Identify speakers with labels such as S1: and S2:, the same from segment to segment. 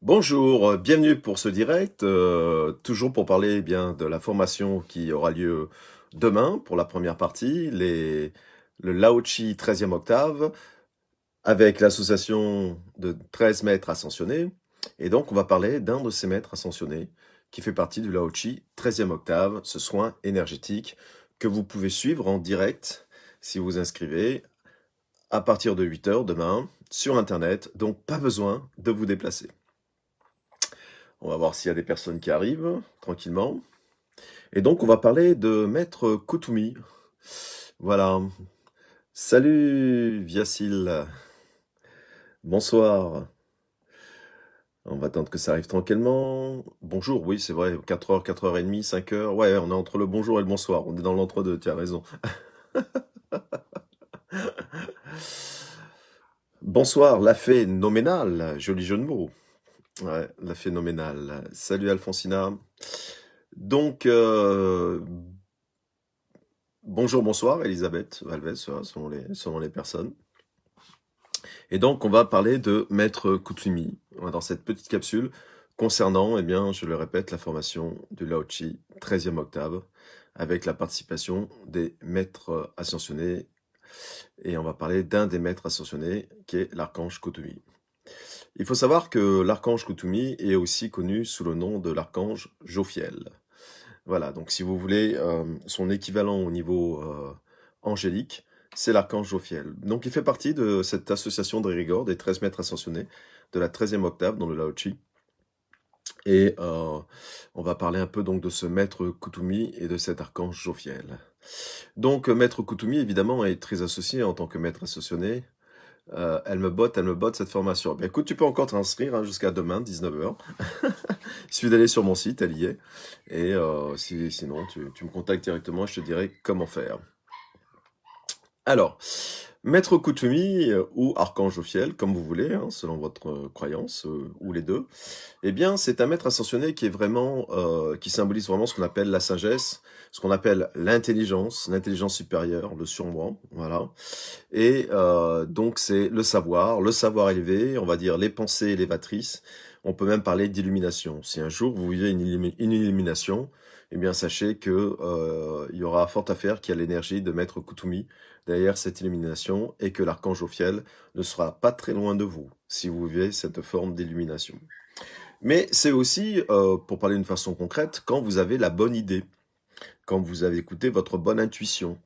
S1: Bonjour, bienvenue pour ce direct, toujours pour parler bien de la formation qui aura lieu demain pour la première partie, le Lao-Chi 13e octave, avec l'association de 13 maîtres ascensionnés. Et donc, on va parler d'un de ces maîtres ascensionnés qui fait partie du Lao-Chi 13e octave, ce soin énergétique que vous pouvez suivre en direct si vous vous inscrivez à partir de 8 heures demain sur Internet, donc pas besoin de vous déplacer. On va voir s'il y a des personnes qui arrivent tranquillement. Et donc, on va parler de Maître Koutoumi. Voilà. Salut, Viacil. Bonsoir. On va attendre que ça arrive tranquillement. Bonjour, oui, c'est vrai. 4h, 4h30, 5h. Ouais, on est entre le bonjour et le bonsoir. On est dans l'entre-deux, tu as raison. Bonsoir, la phénoménale. Joli jeu de mots. Ouais, la phénoménale. Salut, Alfonsina. Donc, bonjour, bonsoir, Elisabeth Valves, selon les personnes. Et donc, on va parler de Maître Koutoumi dans cette petite capsule concernant, eh bien, je le répète, la formation du Lao-Chi 13e octave avec la participation des maîtres ascensionnés. Et on va parler d'un des maîtres ascensionnés qui est l'archange Koutoumi. Il faut savoir que l'archange Koutoumi est aussi connu sous le nom de l'archange Jophiel. Voilà, donc si vous voulez, son équivalent au niveau angélique, c'est l'archange Jophiel. Donc il fait partie de cette association de Grégor, des 13 maîtres ascensionnés, de la 13e octave dans le Lao-Chi. Et on va parler un peu donc de ce maître Koutoumi et de cet archange Jophiel. Donc maître Koutoumi, évidemment, est très associé en tant que maître ascensionné. Elle me botte cette formation. Ben, écoute, tu peux encore t'inscrire jusqu'à demain, 19h. Il suffit d'aller sur mon site, elle y est. Et sinon, tu me contactes directement, je te dirai comment faire. Alors, Maître Koutoumi ou Archange Jophiel, comme vous voulez, hein, selon votre croyance, ou les deux, eh bien, c'est un maître ascensionné qui est vraiment, qui symbolise vraiment ce qu'on appelle la sagesse, ce qu'on appelle l'intelligence supérieure, le surmoi, voilà. Et donc, c'est le savoir élevé, on va dire les pensées élévatrices. On peut même parler d'illumination. Si un jour vous vivez une illumination, eh bien, sachez que il y aura fort à faire qu'il y a l'énergie de Maître Koutoumi derrière cette illumination et que l'archange Jophiel ne sera pas très loin de vous si vous vivez cette forme d'illumination. Mais c'est aussi, pour parler d'une façon concrète, quand vous avez la bonne idée, quand vous avez écouté votre bonne intuition,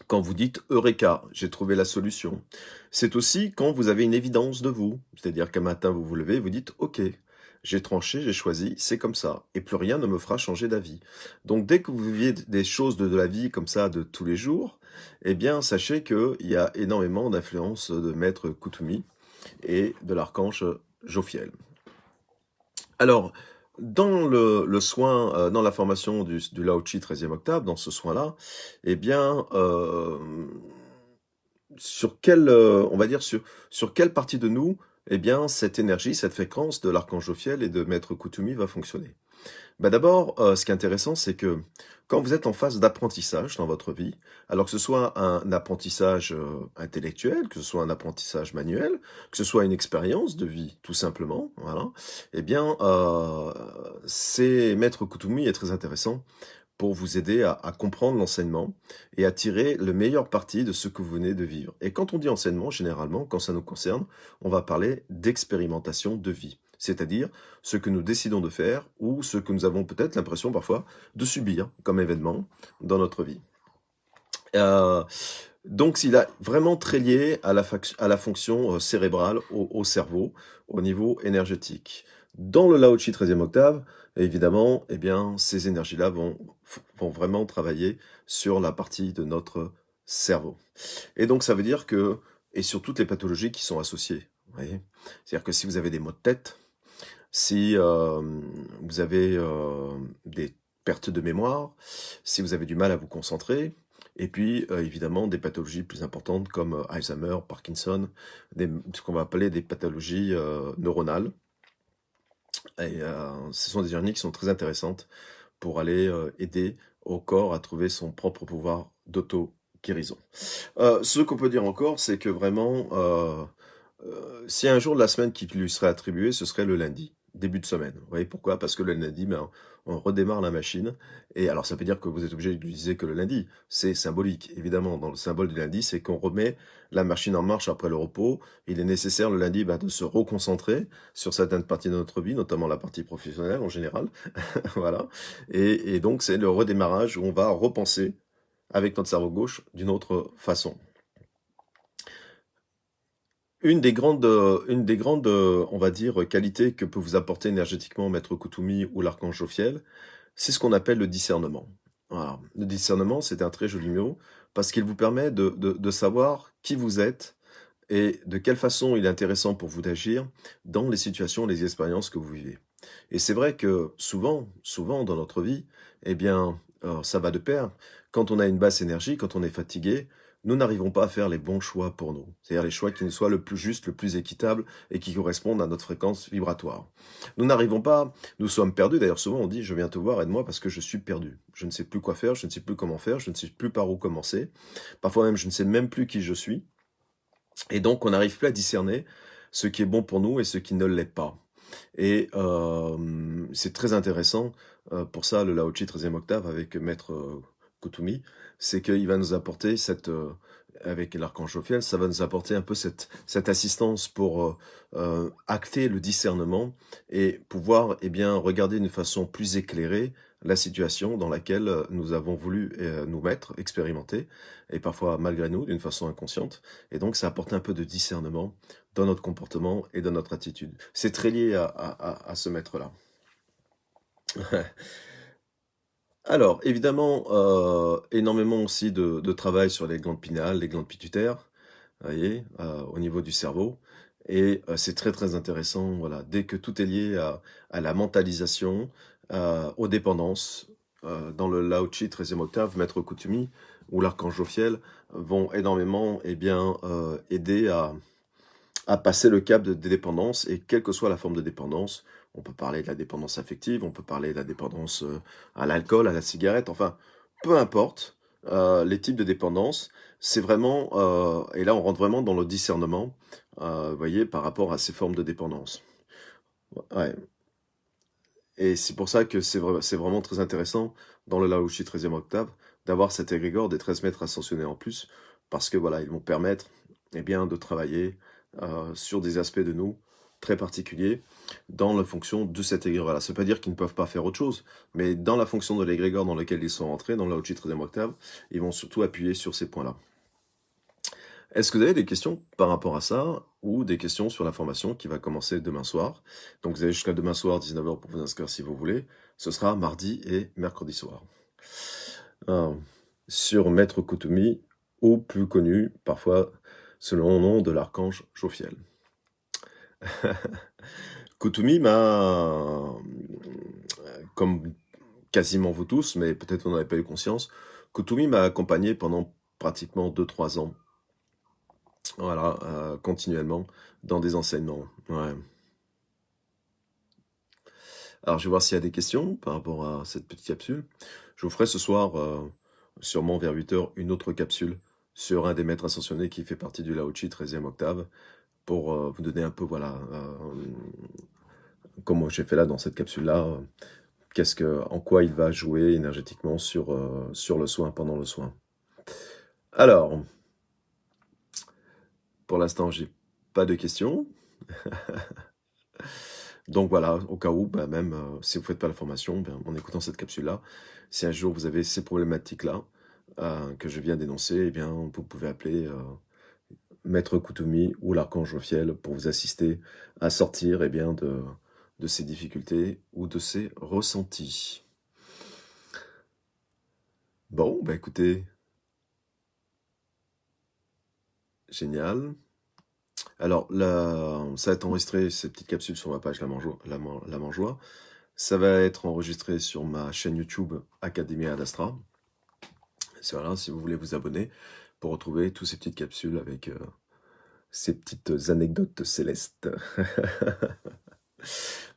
S1: quand vous dites Eureka, j'ai trouvé la solution. C'est aussi quand vous avez une évidence de vous, c'est-à-dire qu'un matin vous vous levez et vous dites OK, j'ai tranché, j'ai choisi, c'est comme ça, et plus rien ne me fera changer d'avis. Donc dès que vous viviez des choses de la vie comme ça de tous les jours, eh bien sachez qu'il y a énormément d'influence de Maître Koutoumi et de l'archange Jophiel. Alors, dans le soin, dans la formation du Lao-Chi 13e octave, dans ce soin-là, eh bien, sur quelle, on va dire, sur quelle partie de nous, eh bien, cette énergie, cette fréquence de l'archange Jophiel et de Maître Koutoumi va fonctionner? Bah d'abord, ce qui est intéressant, c'est que quand vous êtes en phase d'apprentissage dans votre vie, alors que ce soit un apprentissage intellectuel, que ce soit un apprentissage manuel, que ce soit une expérience de vie, tout simplement, voilà, eh bien, c'est Maître Koutoumi est très intéressant pour vous aider à comprendre l'enseignement et à tirer le meilleur parti de ce que vous venez de vivre. Et quand on dit enseignement, généralement, quand ça nous concerne, on va parler d'expérimentation de vie, c'est-à-dire ce que nous décidons de faire ou ce que nous avons peut-être l'impression parfois de subir comme événement dans notre vie. Euh, donc, il a vraiment très lié à la fonction cérébrale, au cerveau, au niveau énergétique. Dans le Lao Chi 13e octave, évidemment, eh bien, ces énergies-là vont vraiment travailler sur la partie de notre cerveau. Et donc, ça veut dire que, et sur toutes les pathologies qui sont associées, vous voyez, c'est-à-dire que si vous avez des maux de tête, si vous avez des pertes de mémoire, si vous avez du mal à vous concentrer, et puis évidemment des pathologies plus importantes comme Alzheimer, Parkinson, ce qu'on va appeler des pathologies neuronales. Et ce sont des journées qui sont très intéressantes pour aller aider au corps à trouver son propre pouvoir d'auto-guérison. Ce qu'on peut dire encore, c'est que vraiment, s'il y a un jour de la semaine qui lui serait attribué, ce serait le lundi, début de semaine. Vous voyez pourquoi? Parce que le lundi, ben, on redémarre la machine. Et alors, ça veut dire que vous êtes obligé d'utiliser que le lundi. C'est symbolique, évidemment. Dans le symbole du lundi, c'est qu'on remet la machine en marche après le repos. Il est nécessaire le lundi ben, de se reconcentrer sur certaines parties de notre vie, notamment la partie professionnelle en général. Voilà. Et donc, c'est le redémarrage où on va repenser avec notre cerveau gauche d'une autre façon. Une des grandes, on va dire, qualités que peut vous apporter énergétiquement Maître Koutoumi ou l'archange Jophiel, c'est ce qu'on appelle le discernement. Voilà. Le discernement, c'est un très joli mot, parce qu'il vous permet de savoir qui vous êtes et de quelle façon il est intéressant pour vous d'agir dans les situations, les expériences que vous vivez. Et c'est vrai que souvent dans notre vie, eh bien, ça va de pair. Quand on a une basse énergie, quand on est fatigué, nous n'arrivons pas à faire les bons choix pour nous. C'est-à-dire les choix qui nous soient le plus juste, le plus équitable et qui correspondent à notre fréquence vibratoire. Nous n'arrivons pas, nous sommes perdus. D'ailleurs, souvent on dit, je viens te voir, aide-moi parce que je suis perdu. Je ne sais plus quoi faire, je ne sais plus comment faire, je ne sais plus par où commencer. Parfois même, je ne sais même plus qui je suis. Et donc, on n'arrive plus à discerner ce qui est bon pour nous et ce qui ne l'est pas. Et c'est très intéressant. Pour ça, le Lao Tzu 13e octave avec Maître Koutoumi, c'est qu'il va nous apporter avec l'archange Jophiel, ça va nous apporter un peu cette assistance pour acter le discernement et pouvoir eh bien, regarder d'une façon plus éclairée la situation dans laquelle nous avons voulu nous mettre, expérimenter, et parfois malgré nous, d'une façon inconsciente. Et donc, ça apporte un peu de discernement dans notre comportement et dans notre attitude. C'est très lié à ce maître-là. Alors, évidemment, énormément aussi de travail sur les glandes pinéales, les glandes pituitaires, vous voyez, au niveau du cerveau. Et c'est très très intéressant, voilà, dès que tout est lié à la mentalisation, aux dépendances, dans le Lao Tzu 13e octave, Maître Koutoumi ou l'archange Jophiel vont énormément eh bien, aider à passer le cap des dépendances, et quelle que soit la forme de dépendance, on peut parler de la dépendance affective, on peut parler de la dépendance à l'alcool, à la cigarette, enfin, peu importe les types de dépendance, c'est vraiment, et là on rentre vraiment dans le discernement, vous voyez, par rapport à ces formes de dépendance. Ouais. Et c'est pour ça que c'est vraiment très intéressant, dans le Lao Tzu 13e octave, d'avoir cet égrégore des 13 maîtres ascensionnés en plus, parce que voilà, ils vont permettre eh bien, de travailler sur des aspects de nous très particuliers dans la fonction de cet égrégore-là. Ça ne veut pas dire qu'ils ne peuvent pas faire autre chose, mais dans la fonction de l'égrégore dans lequel ils sont rentrés, dans le Lao Tzu 13e octave, ils vont surtout appuyer sur ces points-là. Est-ce que vous avez des questions par rapport à ça, ou des questions sur la formation qui va commencer demain soir? Donc vous avez jusqu'à demain soir, 19h, pour vous inscrire si vous voulez. Ce sera mardi et mercredi soir. Sur Maître Koutoumi, ou plus connu parfois selon le nom de l'archange Jophiel. Koutoumi m'a, comme quasiment vous tous, mais peut-être vous n'en avez pas eu conscience, Koutoumi m'a accompagné pendant pratiquement 2-3 ans. Voilà, continuellement, dans des enseignements. Ouais. Alors, je vais voir s'il y a des questions par rapport à cette petite capsule. Je vous ferai ce soir, sûrement vers 8h, une autre capsule sur un des maîtres ascensionnés qui fait partie du Lao Tzu 13e octave, pour vous donner un peu, voilà, comme j'ai fait là dans cette capsule-là, en quoi il va jouer énergétiquement sur le soin, pendant le soin. Alors, pour l'instant, j'ai pas de questions. Donc voilà, au cas où, bah même si vous ne faites pas la formation, ben, en écoutant cette capsule-là, si un jour vous avez ces problématiques-là que je viens d'énoncer, eh bien, vous pouvez appeler Maître Koutoumi ou l'archange Jophiel pour vous assister à sortir eh bien, de ces difficultés ou de ces ressentis. Bon, bah écoutez, génial. Alors, ça va être enregistré, ces petites capsules, sur ma page La Mangeoire. Ça va être enregistré sur ma chaîne YouTube Académie Ad Astra. Voilà, si vous voulez vous abonner pour retrouver toutes ces petites capsules avec ces petites anecdotes célestes.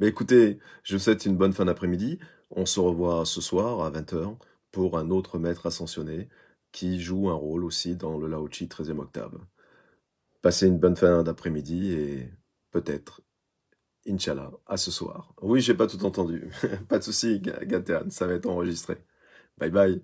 S1: Mais écoutez, je vous souhaite une bonne fin d'après-midi. On se revoit ce soir à 20h pour un autre maître ascensionné qui joue un rôle aussi dans le Lao Tzu 13e octave. Passez une bonne fin d'après-midi et peut-être, Inch'Allah, à ce soir. Oui, j'ai pas tout entendu. Pas de souci, Gaëtan, ça va être enregistré. Bye bye.